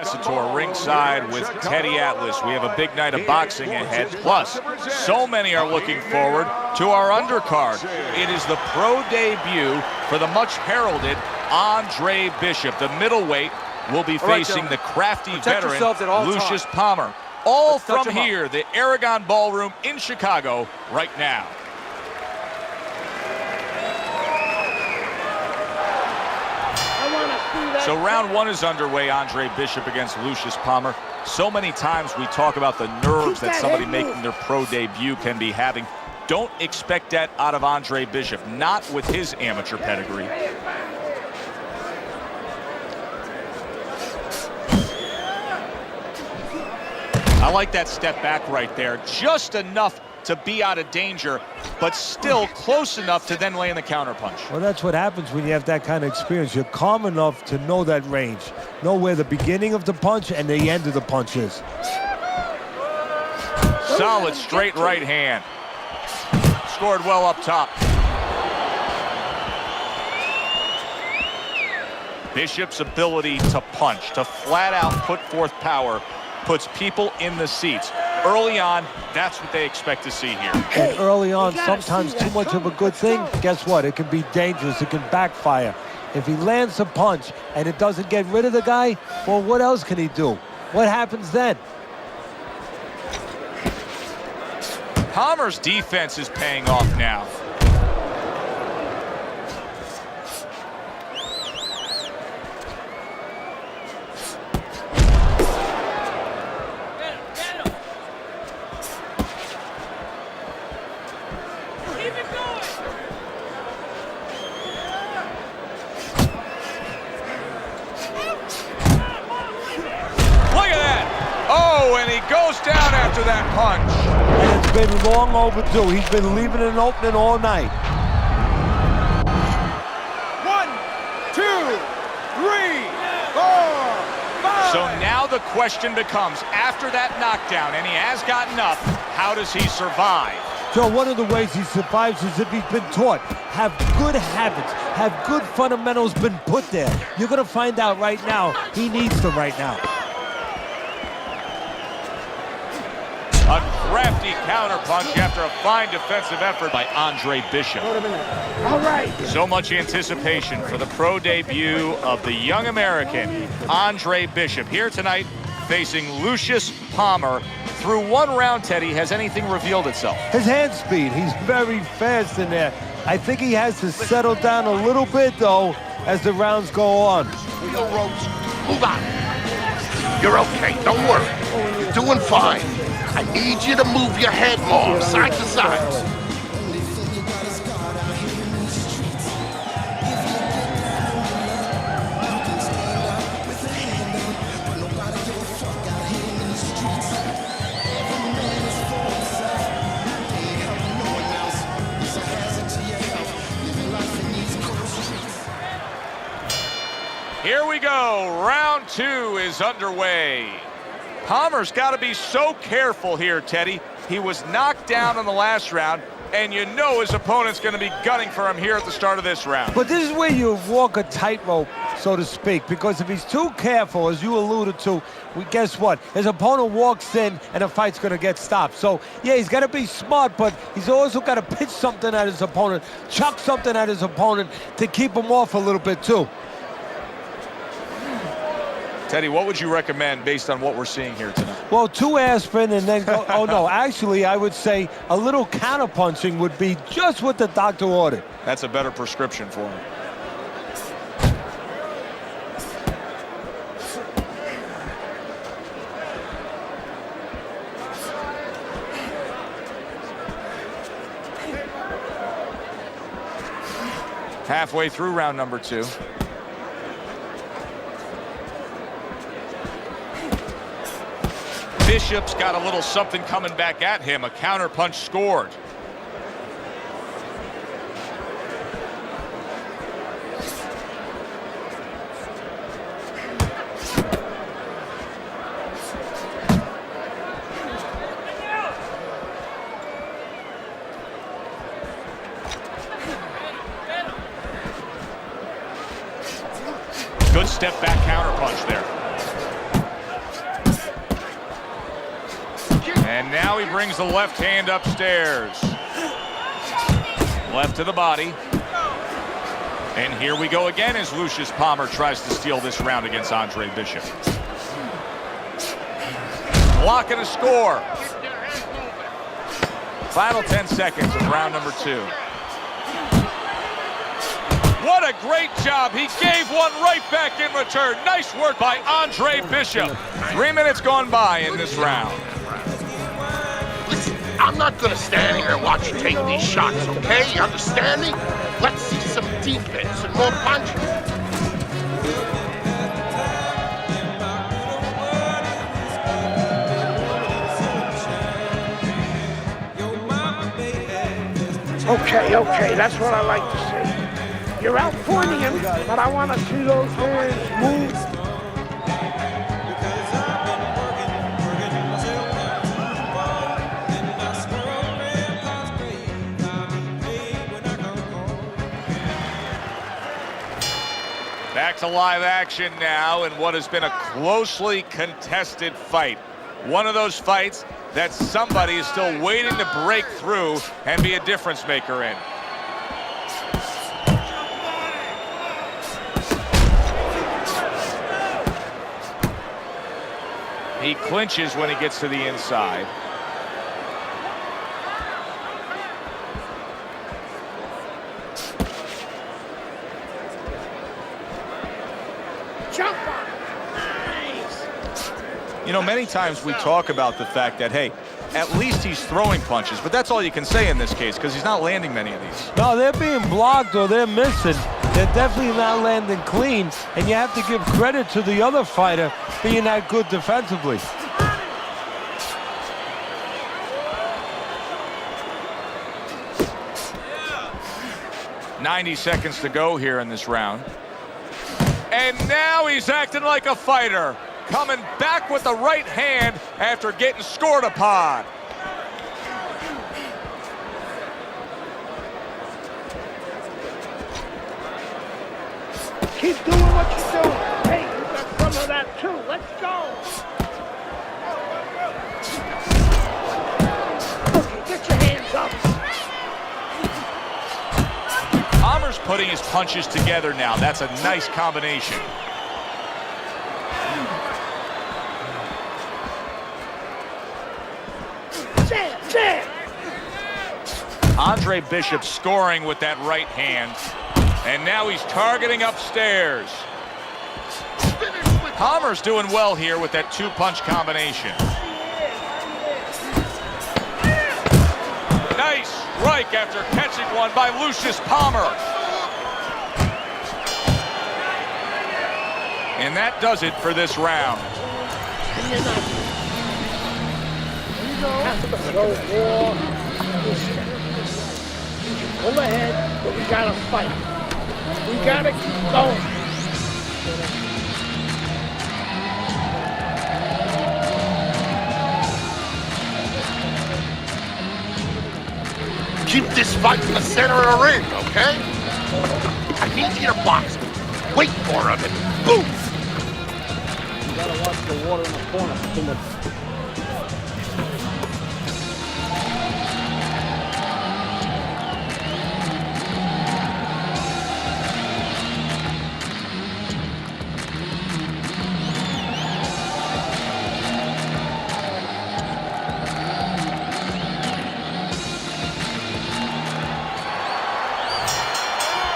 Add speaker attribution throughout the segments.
Speaker 1: Tour ringside with Teddy Atlas. We have a big night of boxing ahead. Plus, so many are looking forward to our undercard. It is the pro debut for the much heralded Andre Bishop. The middleweight will be facing the crafty veteran Lucius Palmer. All from here, the Aragon Ballroom in Chicago right now. So round one is underway. Andre Bishop against Lucius Palmer. So many times we talk about the nerves that somebody making their pro debut can be having. Don't expect that out of Andre Bishop, not with his amateur pedigree. I like that step back right there. Just enough to be out of danger, but still close enough to then lay in the counterpunch.
Speaker 2: Well, that's what happens when you have that kind of experience. You're calm enough to know that range, know where the beginning of the punch and the end of the punch is.
Speaker 1: Solid straight right hand. Scored well up top. Bishop's ability to punch, to flat out put forth power, puts people in the seats. Early on, that's what they expect to see here.
Speaker 2: And early on, sometimes too much of a good thing, guess what? It can be dangerous. It can backfire. If he lands a punch and it doesn't get rid of the guy, well, what else can he do? What happens then?
Speaker 1: Palmer's defense is paying off now. And he goes down after that punch.
Speaker 2: And it's been long overdue. He's been leaving an opening all night.
Speaker 3: 1, 2, 3, 4, 5.
Speaker 1: So now the question becomes, after that knockdown, and he has gotten up, how does he survive?
Speaker 2: So one of the ways he survives is if he's been taught, have good habits, have good fundamentals been put there. You're going to find out right now, he needs them right now.
Speaker 1: A crafty counterpunch after a fine defensive effort by Andre Bishop.
Speaker 3: All right.
Speaker 1: So much anticipation for the pro debut of the young American, Andre Bishop, here tonight facing Lucius Palmer. Through one round, Teddy, has anything revealed itself?
Speaker 2: His hand speed, he's very fast in there. I think he has to settle down a little bit, though, as the rounds go on.
Speaker 4: Yo, Rhodes, move on. You're okay, don't worry. You're doing fine. I need you to move your head more, side to side.
Speaker 1: Here we go. Round two is underway. Palmer's got to be so careful here, Teddy. He was knocked down in the last round, and you know his opponent's going to be gunning for him here at the start of this round.
Speaker 2: But this is where you walk a tightrope, so to speak, because if he's too careful, as you alluded to, guess what? His opponent walks in, and the fight's going to get stopped. So, yeah, he's got to be smart, but he's also got to pitch something at his opponent, chuck something at his opponent to keep him off a little bit, too.
Speaker 1: Teddy, what would you recommend based on what we're seeing here tonight?
Speaker 2: Well, 2 aspirin and then go, oh no, actually I would say a little counterpunching would be just what the doctor ordered.
Speaker 1: That's a better prescription for him. Halfway through round number 2. Bishop's got a little something coming back at him. A counterpunch scored. Good step back counterpunch there. Now he brings the left hand upstairs. Left to the body. And here we go again as Lucius Palmer tries to steal this round against Andre Bishop. Block and a score. Final 10 seconds of round number 2. What a great job. He gave one right back in return. Nice work by Andre Bishop. 3 minutes gone by in this round.
Speaker 4: Listen, I'm not gonna stand here and watch you take these shots, okay? You understand me? Let's see some defense and more punches.
Speaker 3: Okay, that's what I like to see. You're out pointing him, but I want to see those hands move.
Speaker 1: Back to live action now in what has been a closely contested fight. One of those fights that somebody is still waiting to break through and be a difference maker in. He clinches when he gets to the inside.
Speaker 3: Jump on.
Speaker 1: You know, many times we talk about the fact that, hey, at least he's throwing punches, but that's all you can say in this case because he's not landing many of these.
Speaker 2: No, they're being blocked or they're missing. They're definitely not landing clean, and you have to give credit to the other fighter being that good defensively.
Speaker 1: .90 seconds to go here in this round. And now he's acting like a fighter, coming back with the right hand after getting scored upon.
Speaker 3: Keep doing what you're doing. Hey, you got some of that too. Let's go. Okay, get your hands up.
Speaker 1: Palmer's putting his punches together now. That's a nice combination.
Speaker 3: Jam.
Speaker 1: Andre Bishop scoring with that right hand. And now he's targeting upstairs. Palmer's doing well here with that two-punch combination. Nice strike after catching one by Lucius Palmer. And that does it for this round.
Speaker 3: Pull ahead, but we gotta fight. We gotta keep going.
Speaker 4: Keep this fight in the center of the ring, okay? I need you to box. Wait for him and boom!
Speaker 3: You gotta watch the water in the corner. Too much.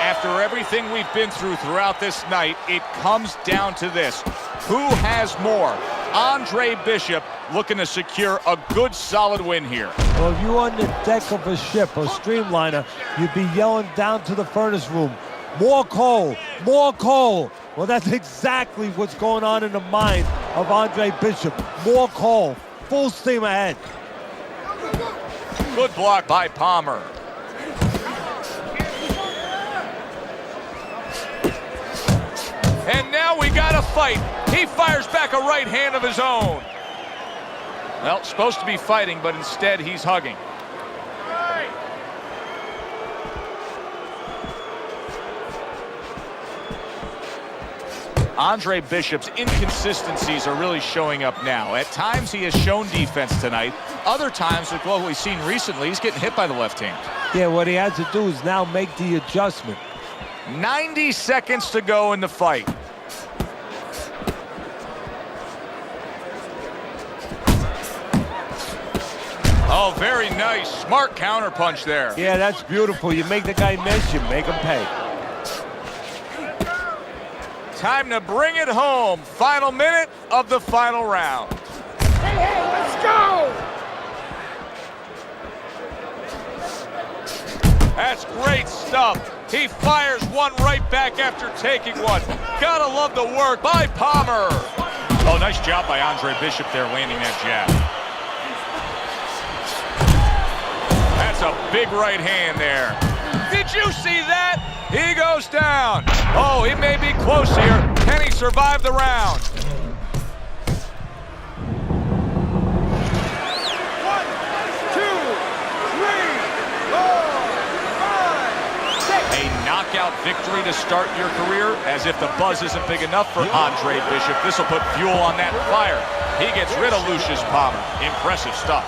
Speaker 1: After everything we've been through throughout this night, it comes down to this. Who has more? Andre Bishop looking to secure a good, solid win here.
Speaker 2: Well, if you were on the deck of a ship or streamliner, you'd be yelling down to the furnace room, more coal, more coal. Well, that's exactly what's going on in the mind of Andre Bishop. More coal, full steam ahead.
Speaker 1: Good block by Palmer. And now we got a fight. He fires back a right hand of his own. Well, supposed to be fighting, but instead he's hugging. Andre Bishop's inconsistencies are really showing up now. At times he has shown defense tonight. Other times, with what we've seen recently, he's getting hit by the left hand.
Speaker 2: Yeah, what he has to do is now make the adjustment.
Speaker 1: 90 seconds to go in the fight. Oh, very nice. Smart counterpunch there.
Speaker 2: Yeah, that's beautiful. You make the guy miss, you make him pay.
Speaker 1: Time to bring it home. Final minute of the final round.
Speaker 3: Hey, let's go!
Speaker 1: That's great stuff. He fires one right back after taking one. Gotta love the work by Palmer. Oh, nice job by Andre Bishop there landing that jab. That's a big right hand there. Did you see that? He goes down. Oh, it may be close here. Can he survive the round?
Speaker 3: 1, 2, 3, 4, 5, 6.
Speaker 1: A knockout victory to start your career, as if the buzz isn't big enough for Andre Bishop. This will put fuel on that fire. He gets rid of Lucius Palmer. Impressive stuff.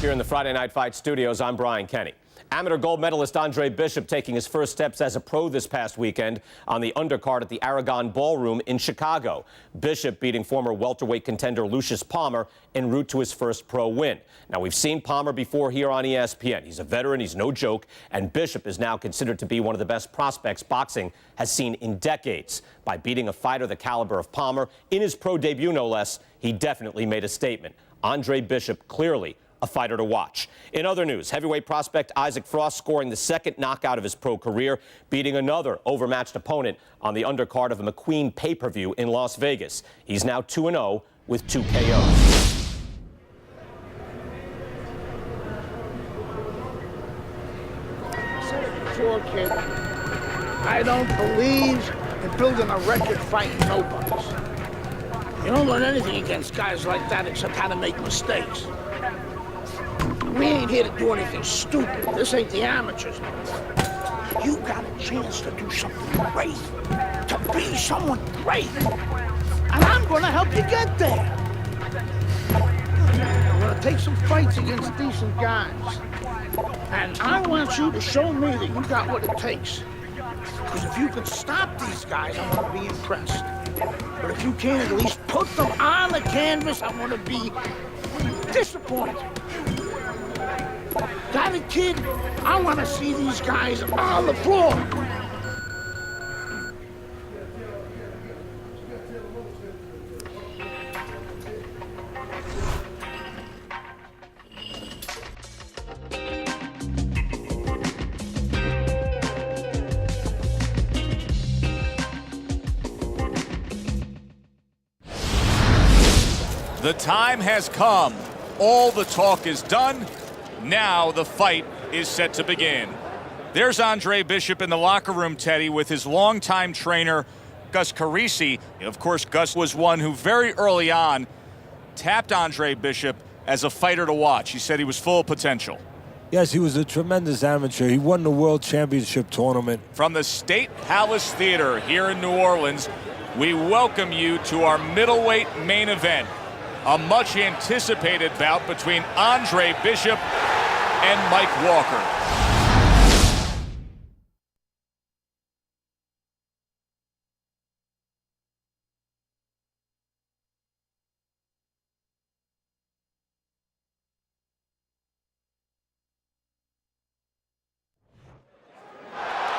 Speaker 5: Here in the Friday Night Fight studios, I'm Brian Kenny. Amateur gold medalist Andre Bishop taking his first steps as a pro this past weekend on the undercard at the Aragon Ballroom in Chicago. Bishop beating former welterweight contender Lucius Palmer en route to his first pro win. Now, we've seen Palmer before here on ESPN. He's a veteran, he's no joke, and Bishop is now considered to be one of the best prospects boxing has seen in decades. By beating a fighter the caliber of Palmer in his pro debut, no less, he definitely made a statement. Andre Bishop clearly a fighter to watch. In other news, heavyweight prospect Isaac Frost scoring the second knockout of his pro career, beating another overmatched opponent on the undercard of a McQueen pay-per-view in Las Vegas. He's now 2-0 with 2 KOs.
Speaker 3: Sure, kid. I don't believe in building a record fighting nobodies. You don't learn anything against guys like that except how to make mistakes. We ain't here to do anything stupid. This ain't the amateurs. You got a chance to do something great, to be someone great. And I'm gonna help you get there. I'm gonna take some fights against decent guys. And I want you to show me that you got what it takes. Because if you can stop these guys, I'm gonna be impressed. But if you can't at least put them on the canvas, I'm gonna be disappointed. Got it, kid? I want to see these guys on the floor.
Speaker 1: The time has come. All the talk is done. Now the fight is set to begin. There's Andre Bishop in the locker room, Teddy, with his longtime trainer, Gus Carisi. Of course, Gus was one who very early on tapped Andre Bishop as a fighter to watch. He said he was full of potential.
Speaker 2: Yes, he was a tremendous amateur. He won the World Championship tournament.
Speaker 1: From the State Palace Theater here in New Orleans, we welcome you to our middleweight main event. A much anticipated bout between Andre Bishop and Mike Walker.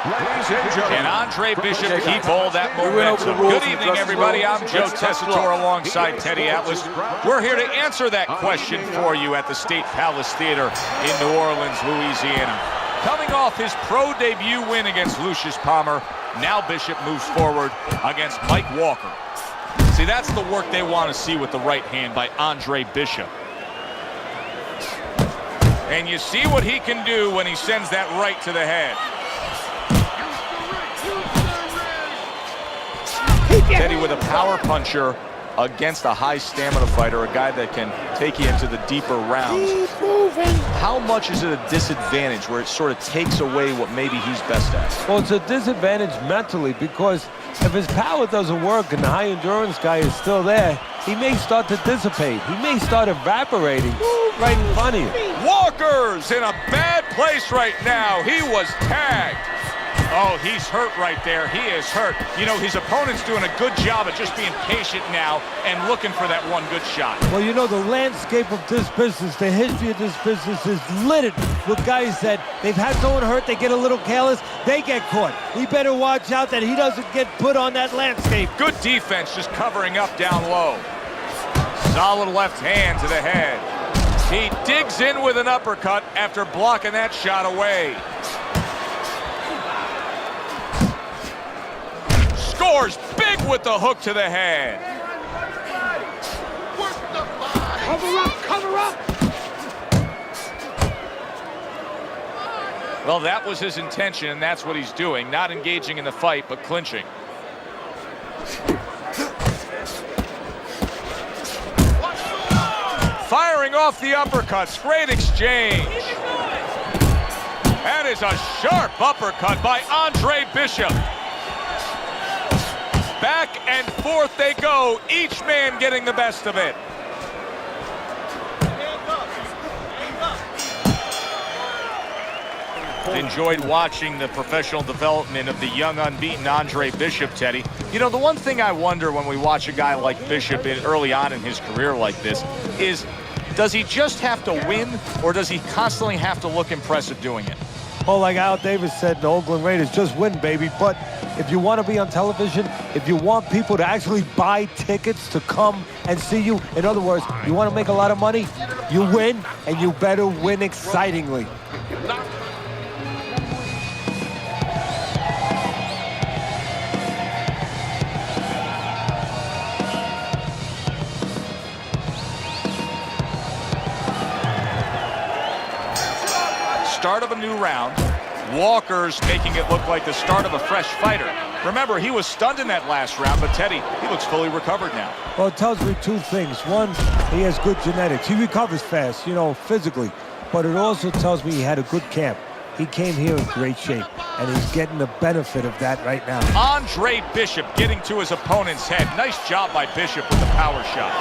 Speaker 6: Ladies and gentlemen,
Speaker 1: Can Andre Bishop keep all that momentum? Good evening, everybody. I'm Joe Tessitore alongside Teddy Atlas. We're here to answer that question for you at the State Palace Theater in New Orleans, Louisiana. Coming off his pro debut win against Lucius Palmer, now Bishop moves forward against Mike Walker. See, that's the work they want to see with the right hand by Andre Bishop. And you see what he can do when he sends that right to the head. Teddy with a power puncher against a high stamina fighter, a guy that can take you into the deeper rounds.
Speaker 3: Keep moving.
Speaker 1: How much is it a disadvantage where it sort of takes away what maybe he's best at?
Speaker 2: Well, it's a disadvantage mentally because if his power doesn't work and the high endurance guy is still there, he may start to dissipate. He may start evaporating right in front of you.
Speaker 1: Walker's in a bad place right now. He was tagged. Oh, he's hurt right there. He is hurt. You know, his opponent's doing a good job of just being patient now and looking for that one good shot.
Speaker 2: Well, you know, the landscape of this business, the history of this business is littered with guys that they've had someone hurt, they get a little careless, they get caught. He better watch out that he doesn't get put on that landscape.
Speaker 1: Good defense, just covering up down low. Solid left hand to the head. He digs in with an uppercut after blocking that shot away. Scores big with the hook to the head.
Speaker 3: Cover up, cover up.
Speaker 1: Well, that was his intention, and that's what he's doing. Not engaging in the fight, but clinching. Firing off the uppercuts. Great exchange. That is a sharp uppercut by Andre Bishop. Back and forth they go, each man getting the best of it. Enjoyed watching the professional development of the young unbeaten Andre Bishop, Teddy. You know, the one thing I wonder when we watch a guy like Bishop early on in his career like this is, does he just have to win, or does he constantly have to look impressive doing it?
Speaker 2: Oh, like Al Davis said in the Oakland Raiders, just win, baby. But if you want to be on television, if you want people to actually buy tickets to come and see you, in other words, you want to make a lot of money, you win, and you better win excitingly.
Speaker 1: Start of a new round. Walker's making it look like the start of a fresh fighter. Remember, he was stunned in that last round, but Teddy, he looks fully recovered now.
Speaker 2: Well, it tells me two things. One, he has good genetics. He recovers fast, you know, physically. But it also tells me he had a good camp. He came here in great shape, and he's getting the benefit of that right now.
Speaker 1: Andre Bishop getting to his opponent's head. Nice job by Bishop with the power shot.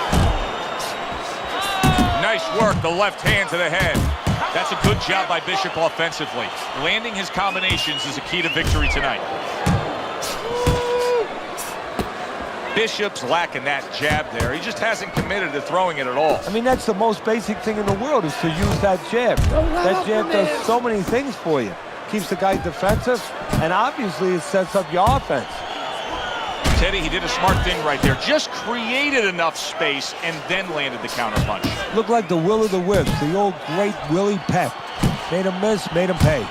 Speaker 1: Nice work, the left hand to the head. That's a good job by Bishop offensively. Landing his combinations is a key to victory tonight. Bishop's lacking that jab there. He just hasn't committed to throwing it at all.
Speaker 2: I mean, that's the most basic thing in the world is to use that jab. That jab does so many things for you. Keeps the guy defensive, and obviously it sets up your offense.
Speaker 1: Teddy, he did a smart thing right there. Just created enough space and then landed the counterpunch.
Speaker 2: Looked like the will of the wisps, the old great Willie Pep. Made him miss, made him pay.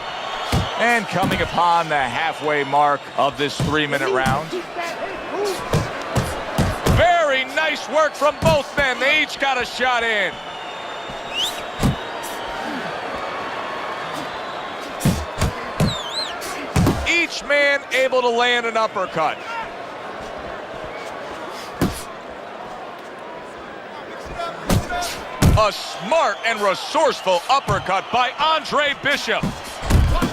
Speaker 1: And coming upon the halfway mark of this 3-minute round. Very nice work from both men. They each got a shot in. Each man able to land an uppercut. A smart and resourceful uppercut by Andre Bishop.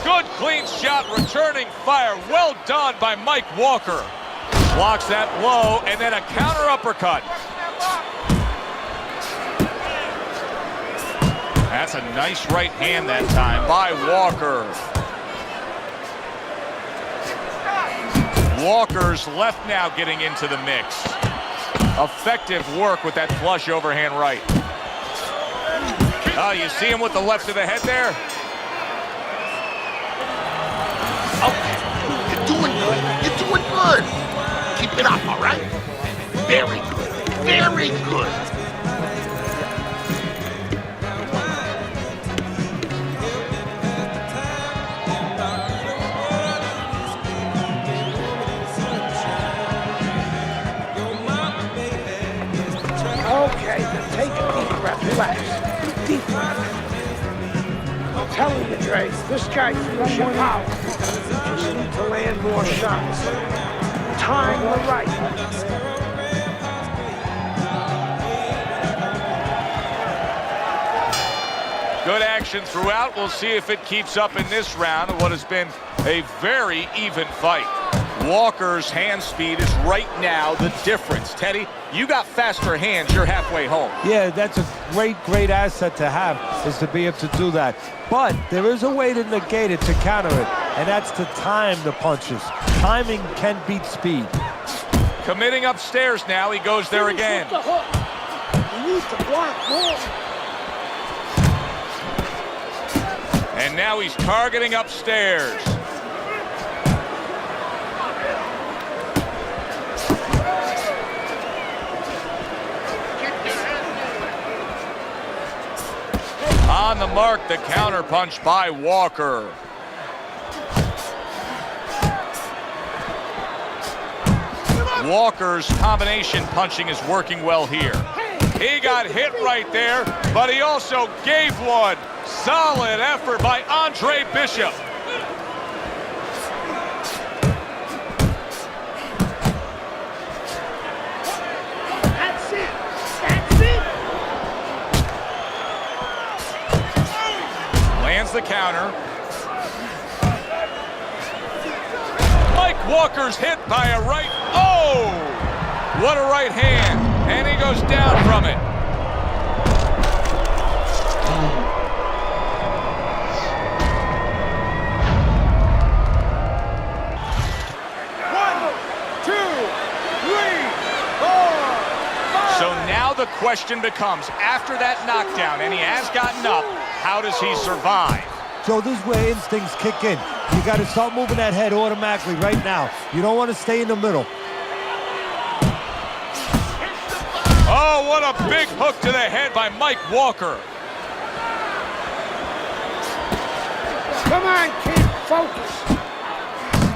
Speaker 1: Good clean shot, returning fire. Well done by Mike Walker. Blocks that blow, and then a counter uppercut. That's a nice right hand that time by Walker. Walker's left now getting into the mix. Effective work with that flush overhand right. Oh, you see him with the left to the head there?
Speaker 4: Oh, you're doing good. You're doing good. Keep it up, all right? Very good. Very good.
Speaker 3: Okay, then take a deep breath. Relax. Deep breath. Andre, this guy feels your power. You just need to land more shots. Time the right.
Speaker 1: Good action throughout. We'll see if it keeps up in this round of what has been a very even fight. Walker's hand speed is right now the difference. Teddy, you got faster hands. You're halfway home.
Speaker 2: Yeah, that's a great asset to have, is to be able to do that. But there is a way to negate it, to counter it, and that's to time the punches. Timing can beat speed.
Speaker 1: Committing upstairs now. He goes there again.
Speaker 3: The hook. You need to block more.
Speaker 1: And now he's targeting upstairs. On the mark, the counter punch by Walker. Walker's combination punching is working well here. He got hit right there, but he also gave one. Solid effort by Andre Bishop.
Speaker 3: That's it. That's it.
Speaker 1: Lands the counter. Mike Walker's hit by a right. Oh! What a right hand. And he goes down from it. So now the question becomes, after that knockdown, and he has gotten up, how does he survive?
Speaker 2: So this is where instincts kick in. You got to start moving that head automatically right now. You don't want to stay in the middle.
Speaker 1: Oh, what a big hook to the head by Mike Walker.
Speaker 3: Come on, kid. Focus.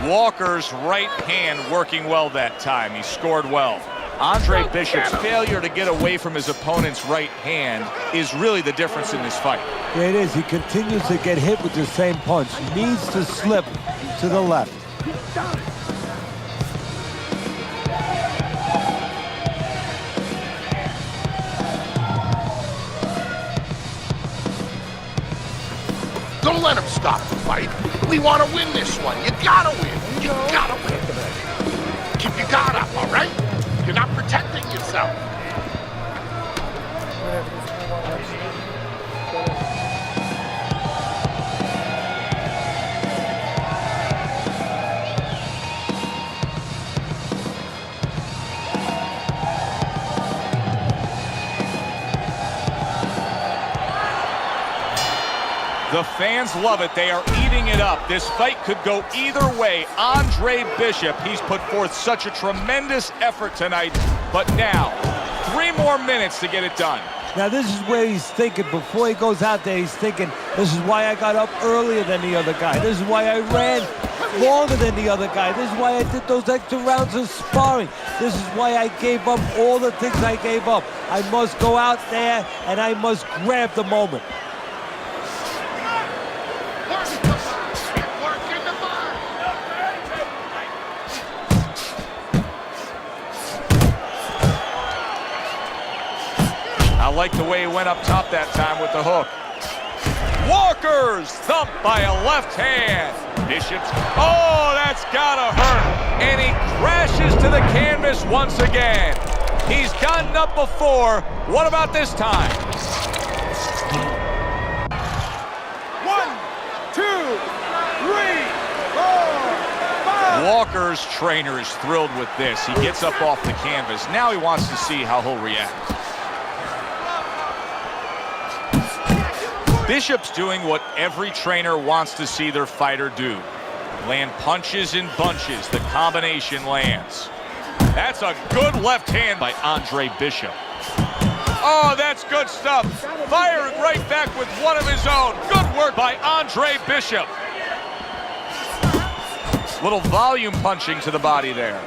Speaker 1: Walker's right hand working well that time. He scored well. Andre Bishop's failure to get away from his opponent's right hand is really the difference in this fight.
Speaker 2: Yeah, it is. He continues to get hit with the same punch. He needs to slip to the left.
Speaker 4: Don't let him stop the fight. We want to win this one. You gotta win. You gotta win. Keep your guard up, all right? You're not protecting yourself.
Speaker 1: The fans love it. They are eating it up. This fight could go either way. Andre Bishop, he's put forth such a tremendous effort tonight, but now 3 more minutes to get it done.
Speaker 2: Now this is where he's thinking, before he goes out there, he's thinking, this is why I got up earlier than the other guy. This is why I ran longer than the other guy. This is why I did those extra rounds of sparring. This is why I gave up all the things I gave up. I must go out there and I must grab the moment.
Speaker 1: I like the way he went up top that time with the hook. Walker's thump by a left hand. Bishop's, oh, that's gotta hurt. And he crashes to the canvas once again. He's gotten up before. What about this time?
Speaker 6: 1, 2, 3, 4, 5.
Speaker 1: Walker's trainer is thrilled with this. He gets up off the canvas. Now he wants to see how he'll react. Bishop's doing what every trainer wants to see their fighter do. Land punches in bunches. The combination lands. That's a good left hand by Andre Bishop. Oh, that's good stuff. Firing right back with one of his own. Good work by Andre Bishop. Little volume punching to the body there.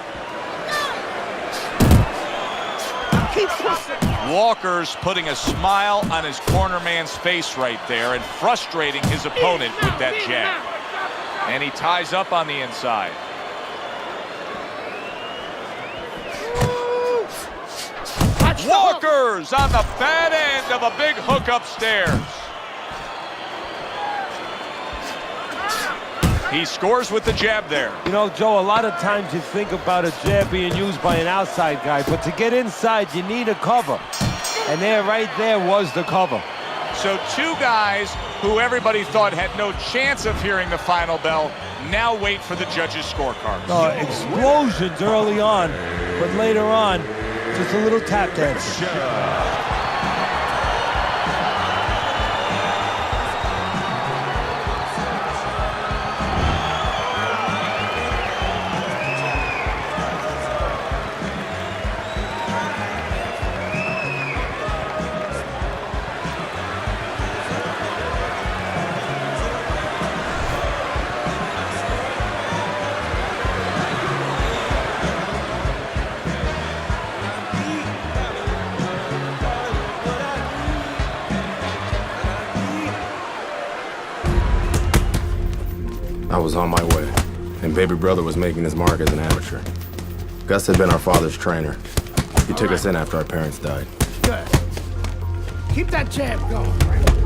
Speaker 3: Keep pushing.
Speaker 1: Walker's putting a smile on his corner man's face right there and frustrating his opponent with that jab. And he ties up on the inside. Walker's on the bad end of a big hook upstairs. He scores with the jab there.
Speaker 2: You know, Joe, a lot of times you think about a jab being used by an outside guy, but to get inside, you need a cover. And right there was the cover.
Speaker 1: So two guys who everybody thought had no chance of hearing the final bell now wait for the judges' scorecards.
Speaker 2: Explosions early on, but later on, just a little tap dance.
Speaker 7: I was on my way, and baby brother was making his mark as an amateur. Gus had been our father's trainer. He took us in after our parents died.
Speaker 3: Good. Keep that jab going, right?